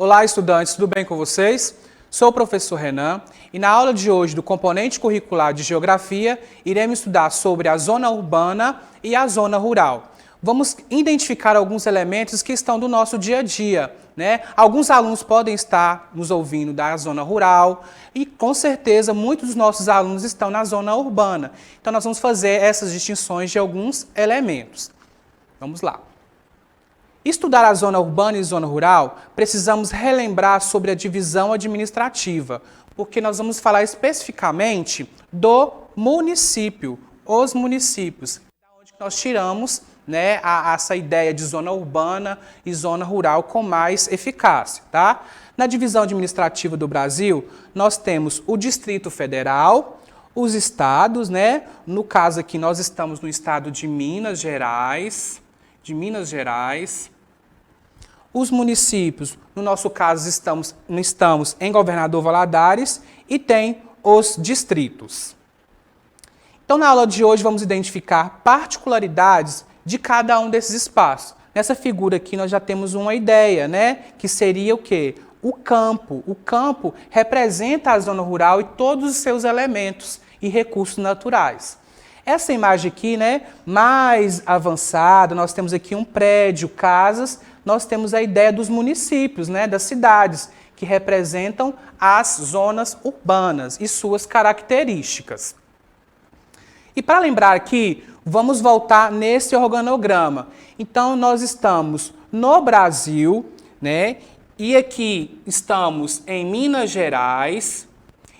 Olá, estudantes, tudo bem com vocês? Sou o professor Renan e na aula de hoje do componente curricular de Geografia, iremos estudar sobre a zona urbana e a zona rural. Vamos identificar alguns elementos que estão do nosso dia a dia, né? Alguns alunos podem estar nos ouvindo da zona rural e, com certeza, muitos dos nossos alunos estão na zona urbana. Então, nós vamos fazer essas distinções de alguns elementos. Vamos lá. Estudar a zona urbana e zona rural, precisamos relembrar sobre a divisão administrativa, porque nós vamos falar especificamente do município, os municípios, da onde nós tiramos, né, essa ideia de zona urbana e zona rural com mais eficácia, tá? Na divisão administrativa do Brasil, nós temos o Distrito Federal, os estados, né? No caso aqui nós estamos no estado de Minas Gerais, os municípios, no nosso caso estamos em Governador Valadares e tem os distritos. Então na aula de hoje vamos identificar particularidades de cada um desses espaços. Nessa figura aqui nós já temos uma ideia, né? Que seria o quê? O campo. O campo representa a zona rural e todos os seus elementos e recursos naturais. Essa imagem aqui, né, mais avançada, nós temos aqui um prédio, casas, nós temos a ideia dos municípios, né, das cidades, que representam as zonas urbanas e suas características. E para lembrar aqui, vamos voltar nesse organograma. Então, nós estamos no Brasil, né, e aqui estamos em Minas Gerais.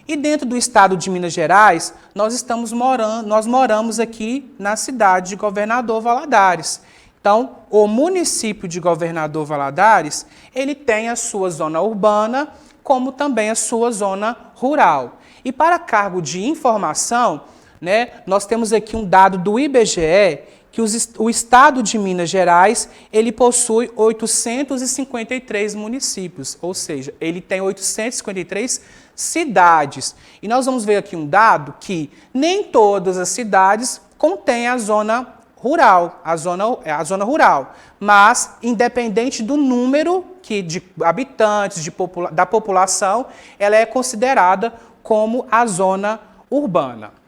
E dentro do estado de Minas Gerais, nós moramos aqui na cidade de Governador Valadares. Então, o município de Governador Valadares, ele tem a sua zona urbana, como também a sua zona rural. E para cargo de informação, né, nós temos aqui um dado do IBGE, que o estado de Minas Gerais, ele possui 853 municípios, ou seja, ele tem 853 cidades. E nós vamos ver aqui um dado que nem todas as cidades contêm a zona rural, a zona rural, mas independente do número de habitantes, da população, ela é considerada como a zona urbana.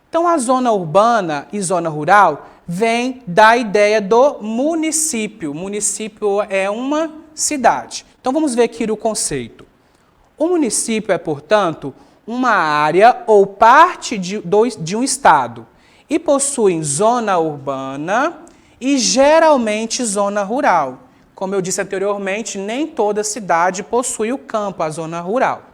Então, a zona urbana e zona rural vem da ideia do município. Município é uma cidade. Então, vamos ver aqui o conceito. O município é, portanto, uma área ou parte de um estado e possui zona urbana e, geralmente, zona rural. Como eu disse anteriormente, nem toda cidade possui o campo, a zona rural.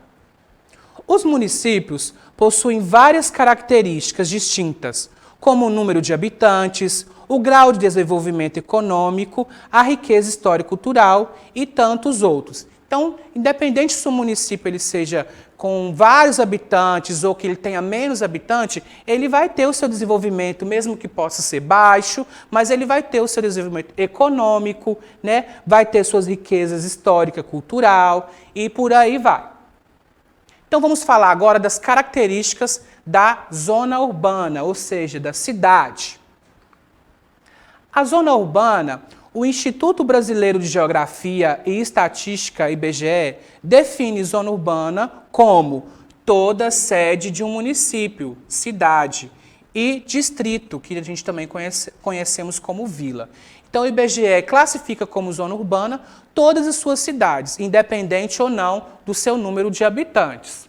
Os municípios possuem várias características distintas, como o número de habitantes, o grau de desenvolvimento econômico, a riqueza histórico-cultural e tantos outros. Então, independente se o município ele seja com vários habitantes ou que ele tenha menos habitantes, ele vai ter o seu desenvolvimento, mesmo que possa ser baixo, mas ele vai ter o seu desenvolvimento econômico, né? Vai ter suas riquezas histórica, cultural e por aí vai. Então, vamos falar agora das características da zona urbana, ou seja, da cidade. A zona urbana, o Instituto Brasileiro de Geografia e Estatística, IBGE, define zona urbana como toda sede de um município, cidade, e distrito, que a gente também conhecemos como vila. Então, o IBGE classifica como zona urbana todas as suas cidades, independente ou não do seu número de habitantes.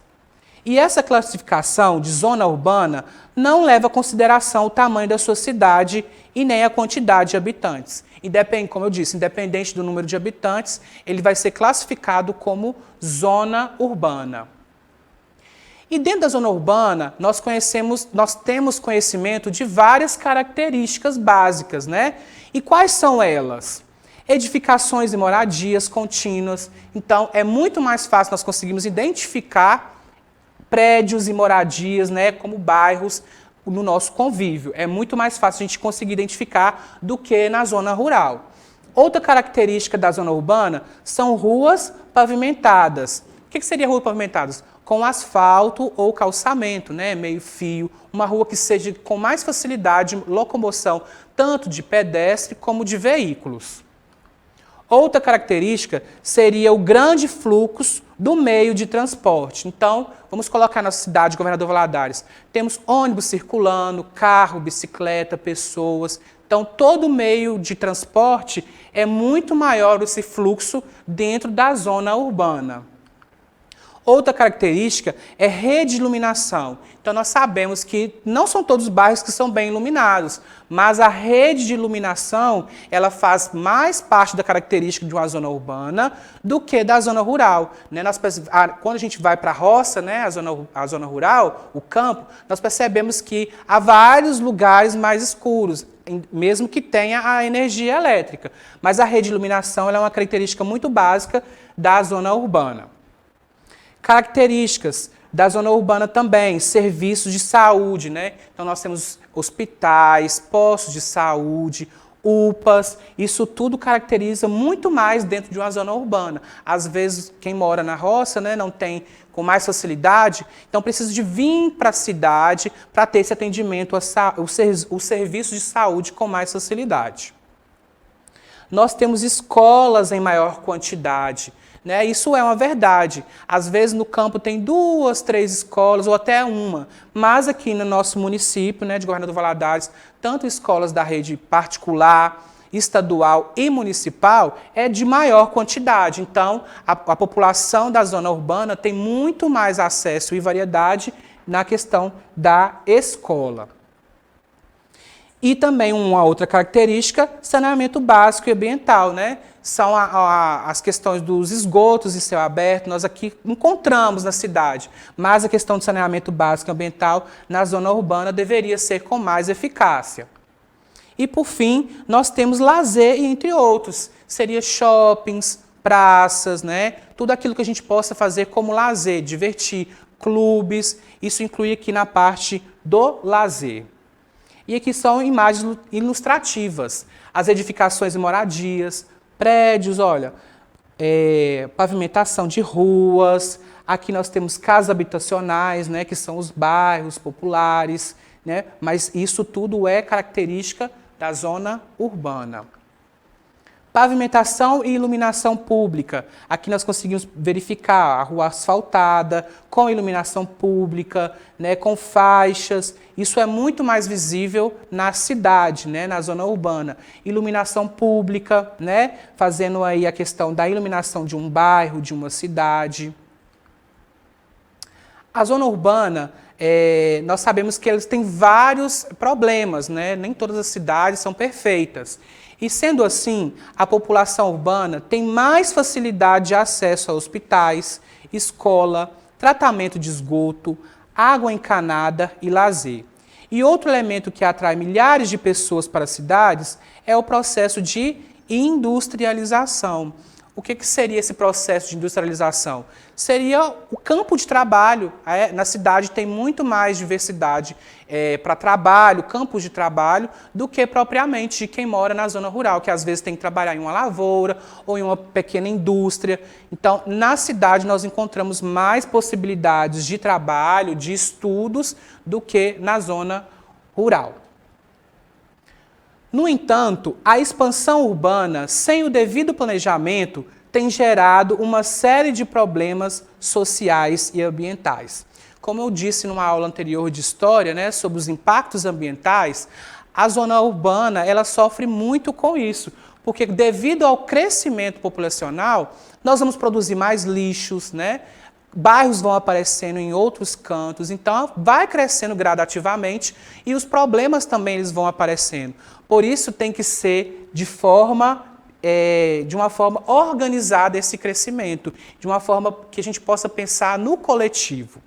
E essa classificação de zona urbana não leva em consideração o tamanho da sua cidade e nem a quantidade de habitantes. Como eu disse, independente do número de habitantes, ele vai ser classificado como zona urbana. E dentro da zona urbana, nós temos conhecimento de várias características básicas, né? E quais são elas? Edificações e moradias contínuas. Então, é muito mais fácil nós conseguirmos identificar prédios e moradias, né, como bairros no nosso convívio. É muito mais fácil a gente conseguir identificar do que na zona rural. Outra característica da zona urbana são ruas pavimentadas. O que seria rua pavimentadas? Com asfalto ou calçamento, né, meio fio, uma rua que seja com mais facilidade de locomoção, tanto de pedestre como de veículos. Outra característica seria o grande fluxo do meio de transporte. Então, vamos colocar na cidade de Governador Valadares. Temos ônibus circulando, carro, bicicleta, pessoas. Então, todo meio de transporte é muito maior esse fluxo dentro da zona urbana. Outra característica é rede de iluminação. Então, nós sabemos que não são todos os bairros que são bem iluminados, mas a rede de iluminação, ela faz mais parte da característica de uma zona urbana do que da zona rural. Quando a gente vai para a roça, a zona rural, o campo, nós percebemos que há vários lugares mais escuros, mesmo que tenha a energia elétrica. Mas a rede de iluminação ela é uma característica muito básica da zona urbana. Características da zona urbana também, serviços de saúde, né? Então nós temos hospitais, postos de saúde, UPAs, isso tudo caracteriza muito mais dentro de uma zona urbana. Às vezes quem mora na roça, né, não tem com mais facilidade, então precisa de vir para a cidade para ter esse atendimento, o serviço de saúde com mais facilidade. Nós temos escolas em maior quantidade. Isso é uma verdade. Às vezes no campo tem 2, 3 escolas ou até uma, mas aqui no nosso município, de Governador Valadares, tanto escolas da rede particular, estadual e municipal é de maior quantidade. Então, a população da zona urbana tem muito mais acesso e variedade na questão da escola. E também uma outra característica, saneamento básico e ambiental, São as questões dos esgotos em céu aberto, nós aqui encontramos na cidade, mas a questão do saneamento básico e ambiental na zona urbana deveria ser com mais eficácia. E, por fim, nós temos lazer, entre outros, seria shoppings, praças, tudo aquilo que a gente possa fazer como lazer, divertir, clubes, isso inclui aqui na parte do lazer. E aqui são imagens ilustrativas, as edificações e moradias, prédios, pavimentação de ruas, aqui nós temos casas habitacionais, que são os bairros populares, mas isso tudo é característica da zona urbana. Pavimentação e iluminação pública. Aqui nós conseguimos verificar a rua asfaltada, com iluminação pública, com faixas. Isso é muito mais visível na cidade, na zona urbana. Iluminação pública, fazendo aí a questão da iluminação de um bairro, de uma cidade. A zona urbana, nós sabemos que eles têm vários problemas, nem todas as cidades são perfeitas. E sendo assim, a população urbana tem mais facilidade de acesso a hospitais, escola, tratamento de esgoto, água encanada e lazer. E outro elemento que atrai milhares de pessoas para as cidades é o processo de industrialização. O que seria esse processo de industrialização? Seria o campo de trabalho. Na cidade tem muito mais diversidade para trabalho, campos de trabalho, do que propriamente de quem mora na zona rural, que às vezes tem que trabalhar em uma lavoura ou em uma pequena indústria. Então, na cidade nós encontramos mais possibilidades de trabalho, de estudos, do que na zona rural. No entanto, a expansão urbana, sem o devido planejamento, tem gerado uma série de problemas sociais e ambientais. Como eu disse numa aula anterior de História, sobre os impactos ambientais, a zona urbana ela sofre muito com isso, porque devido ao crescimento populacional, nós vamos produzir mais lixos, bairros vão aparecendo em outros cantos, então vai crescendo gradativamente e os problemas também eles vão aparecendo. Por isso tem que ser de uma forma organizada esse crescimento, de uma forma que a gente possa pensar no coletivo.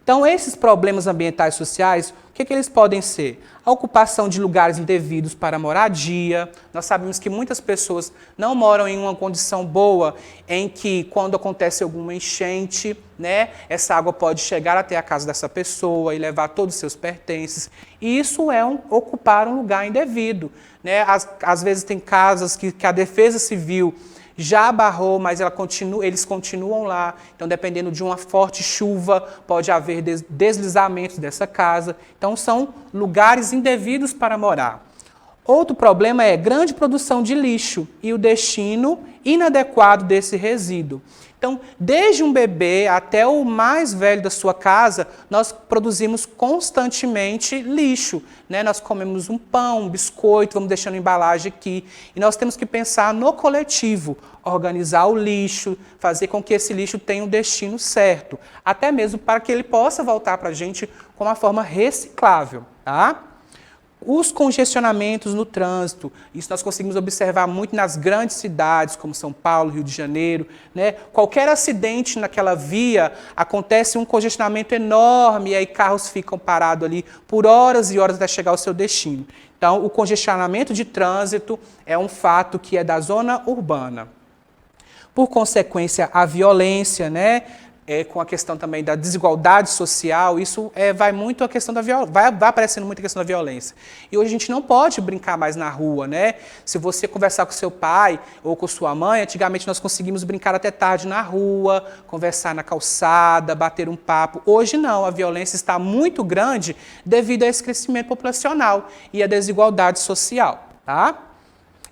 Então, esses problemas ambientais e sociais, o que eles podem ser? A ocupação de lugares indevidos para moradia. Nós sabemos que muitas pessoas não moram em uma condição boa, em que quando acontece alguma enchente, essa água pode chegar até a casa dessa pessoa e levar todos os seus pertences. E isso é ocupar um lugar indevido. Às vezes tem casas que a Defesa Civil já barrou, mas eles continuam lá. Então, dependendo de uma forte chuva, pode haver deslizamentos dessa casa. Então, são lugares indevidos para morar. Outro problema é grande produção de lixo e o destino inadequado desse resíduo. Então, desde um bebê até o mais velho da sua casa, nós produzimos constantemente lixo, né? Nós comemos um pão, um biscoito, vamos deixando embalagem aqui. E nós temos que pensar no coletivo, organizar o lixo, fazer com que esse lixo tenha um destino certo, até mesmo para que ele possa voltar para a gente com uma forma reciclável, tá? Os congestionamentos no trânsito, isso nós conseguimos observar muito nas grandes cidades, como São Paulo, Rio de Janeiro, né? Qualquer acidente naquela via, acontece um congestionamento enorme, e aí carros ficam parados ali por horas e horas até chegar ao seu destino. Então, o congestionamento de trânsito é um fato que é da zona urbana. Por consequência, a violência, né? Com a questão também da desigualdade social, isso vai muito a questão da violência, vai aparecendo muito a questão da violência. E hoje a gente não pode brincar mais na rua, né? Se você conversar com seu pai ou com sua mãe, antigamente nós conseguimos brincar até tarde na rua, conversar na calçada, bater um papo. Hoje não, a violência está muito grande devido a esse crescimento populacional e a desigualdade social, tá?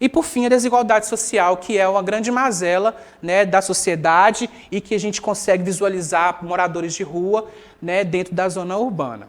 E, por fim, a desigualdade social, que é uma grande mazela, né, da sociedade e que a gente consegue visualizar moradores de rua, né, dentro da zona urbana.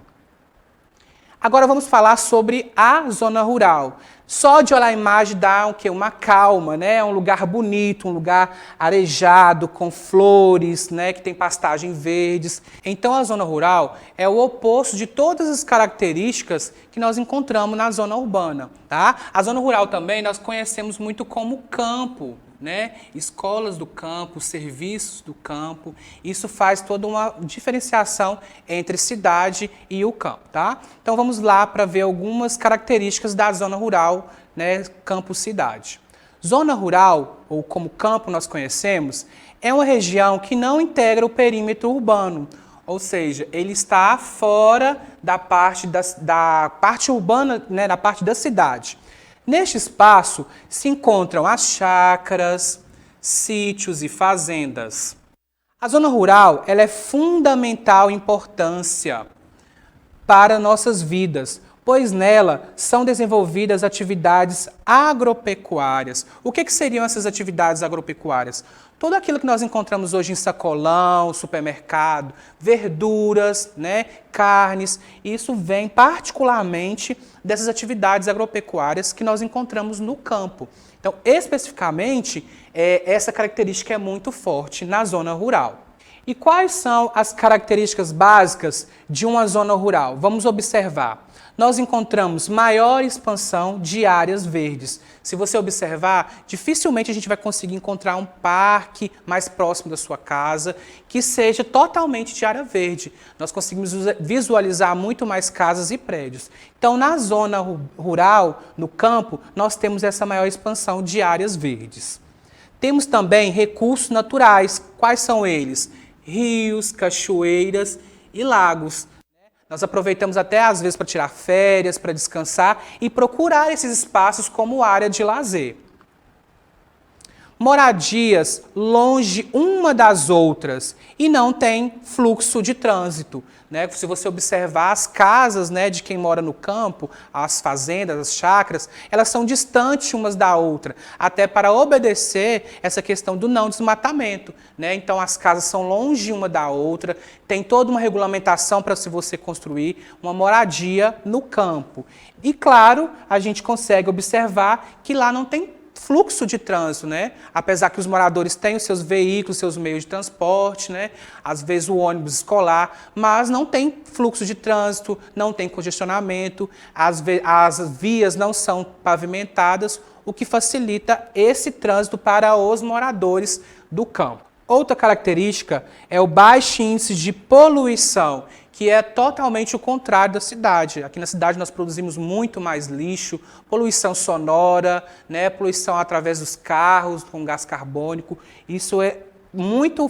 Agora vamos falar sobre a zona rural. Só de olhar a imagem dá o quê? Uma calma, né? Um lugar bonito, um lugar arejado, com flores, né? Que tem pastagem verdes. Então a zona rural é o oposto de todas as características que nós encontramos na zona urbana, tá? A zona rural também nós conhecemos muito como campo, né? Escolas do campo, serviços do campo, isso faz toda uma diferenciação entre cidade e o campo, tá? Então vamos lá para ver algumas características da zona rural, né? Campo-cidade. Zona rural, ou como campo nós conhecemos, é uma região que não integra o perímetro urbano, ou seja, ele está fora da parte urbana, né? Da parte da cidade. Neste espaço se encontram as chácaras, sítios e fazendas. A zona rural ela é fundamental importância para nossas vidas, pois nela são desenvolvidas atividades agropecuárias. O que seriam essas atividades agropecuárias? Tudo aquilo que nós encontramos hoje em sacolão, supermercado, verduras, né, carnes, isso vem particularmente dessas atividades agropecuárias que nós encontramos no campo. Então, especificamente, essa característica é muito forte na zona rural. E quais são as características básicas de uma zona rural? Vamos observar. Nós encontramos maior expansão de áreas verdes. Se você observar, dificilmente a gente vai conseguir encontrar um parque mais próximo da sua casa que seja totalmente de área verde. Nós conseguimos visualizar muito mais casas e prédios. Então, na zona rural, no campo, nós temos essa maior expansão de áreas verdes. Temos também recursos naturais. Quais são eles? Rios, cachoeiras e lagos. Nós aproveitamos até às vezes para tirar férias, para descansar e procurar esses espaços como área de lazer. Moradias longe uma das outras e não tem fluxo de trânsito, né? Se você observar as casas, né, de quem mora no campo, as fazendas, as chácaras, elas são distantes umas da outra, até para obedecer essa questão do não desmatamento, né? Então as casas são longe uma da outra, tem toda uma regulamentação para se você construir uma moradia no campo. E claro, a gente consegue observar que lá não tem fluxo de trânsito, né? Apesar que os moradores têm os seus veículos, seus meios de transporte, né? Às vezes o ônibus escolar, mas não tem fluxo de trânsito, não tem congestionamento, as vias não são pavimentadas, o que facilita esse trânsito para os moradores do campo. Outra característica é o baixo índice de poluição, que é totalmente o contrário da cidade. Aqui na cidade nós produzimos muito mais lixo, poluição sonora, né, poluição através dos carros, com gás carbônico. Isso é muito,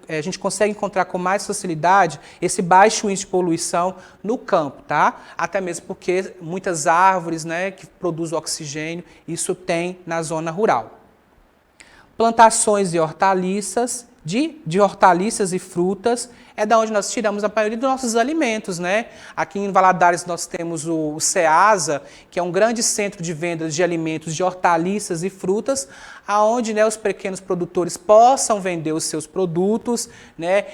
a gente consegue encontrar com mais facilidade esse baixo índice de poluição no campo, tá? Até mesmo porque muitas árvores, né, que produzem oxigênio, isso tem na zona rural. Plantações de hortaliças de hortaliças e frutas, é da onde nós tiramos a maioria dos nossos alimentos, né? Aqui em Valadares nós temos o Ceasa, que é um grande centro de vendas de alimentos, de hortaliças e frutas, aonde, né, os pequenos produtores possam vender os seus produtos, né?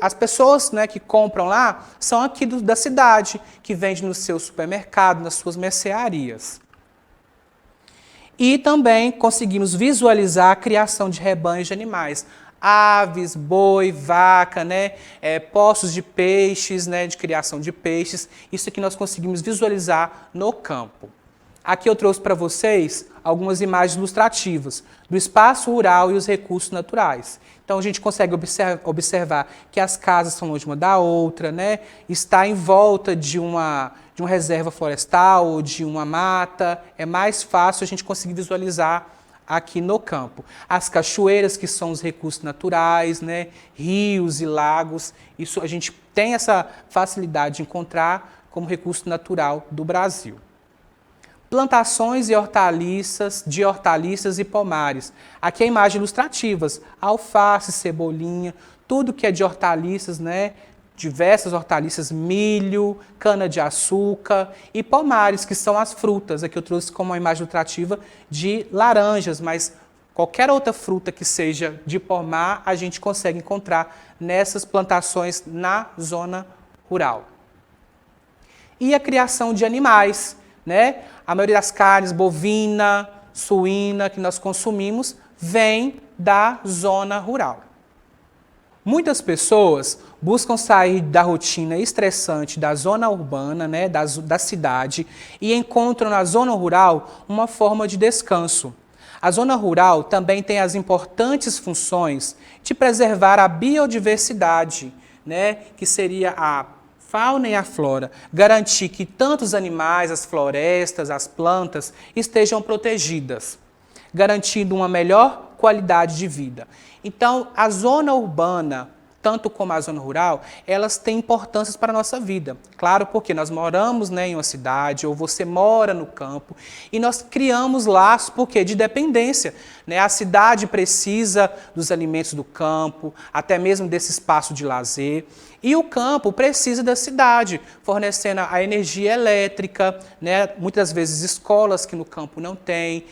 As pessoas, né, que compram lá são aqui da cidade, que vendem no seu supermercado, nas suas mercearias. E também conseguimos visualizar a criação de rebanhos de animais. Aves, boi, vaca, né? Poços de peixes, né? De criação de peixes. Isso aqui nós conseguimos visualizar no campo. Aqui eu trouxe para vocês algumas imagens ilustrativas do espaço rural e os recursos naturais. Então a gente consegue observar que as casas são longe uma da outra, né? Está em volta de uma reserva florestal ou de uma mata. É mais fácil a gente conseguir visualizar aqui no campo. As cachoeiras, que são os recursos naturais, né? Rios e lagos, isso a gente tem essa facilidade de encontrar como recurso natural do Brasil. Plantações de hortaliças e pomares. Aqui é imagens ilustrativas, alface, cebolinha, tudo que é de hortaliças, né? Diversas hortaliças, milho, cana-de-açúcar e pomares, que são as frutas. Aqui eu trouxe como uma imagem ilustrativa de laranjas, mas qualquer outra fruta que seja de pomar, a gente consegue encontrar nessas plantações na zona rural. E a criação de animais, né? A maioria das carnes, bovina, suína, que nós consumimos, vem da zona rural. Muitas pessoas buscam sair da rotina estressante da zona urbana, né, da cidade, e encontram na zona rural uma forma de descanso. A zona rural também tem as importantes funções de preservar a biodiversidade, né, que seria a fauna e a flora, garantir que tanto os animais, as florestas, as plantas estejam protegidas, garantindo uma melhor qualidade de vida. Então, a zona urbana, tanto como a zona rural, elas têm importâncias para a nossa vida. Claro, porque nós moramos, né, em uma cidade, ou você mora no campo, e nós criamos laços, porque de dependência, né? A cidade precisa dos alimentos do campo, até mesmo desse espaço de lazer, e o campo precisa da cidade, fornecendo a energia elétrica, né? Muitas vezes escolas que no campo não tem,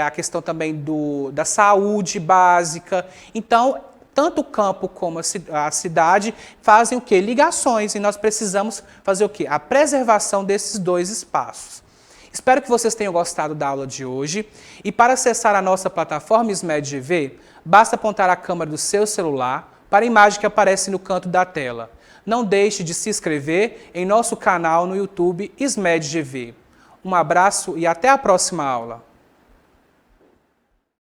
a questão também da saúde básica. Então, tanto o campo como a cidade fazem o quê? Ligações, e nós precisamos fazer o quê? A preservação desses dois espaços. Espero que vocês tenham gostado da aula de hoje, e para acessar a nossa plataforma SMED-GV, basta apontar a câmera do seu celular para a imagem que aparece no canto da tela. Não deixe de se inscrever em nosso canal no YouTube SMED-GV. Um abraço e até a próxima aula.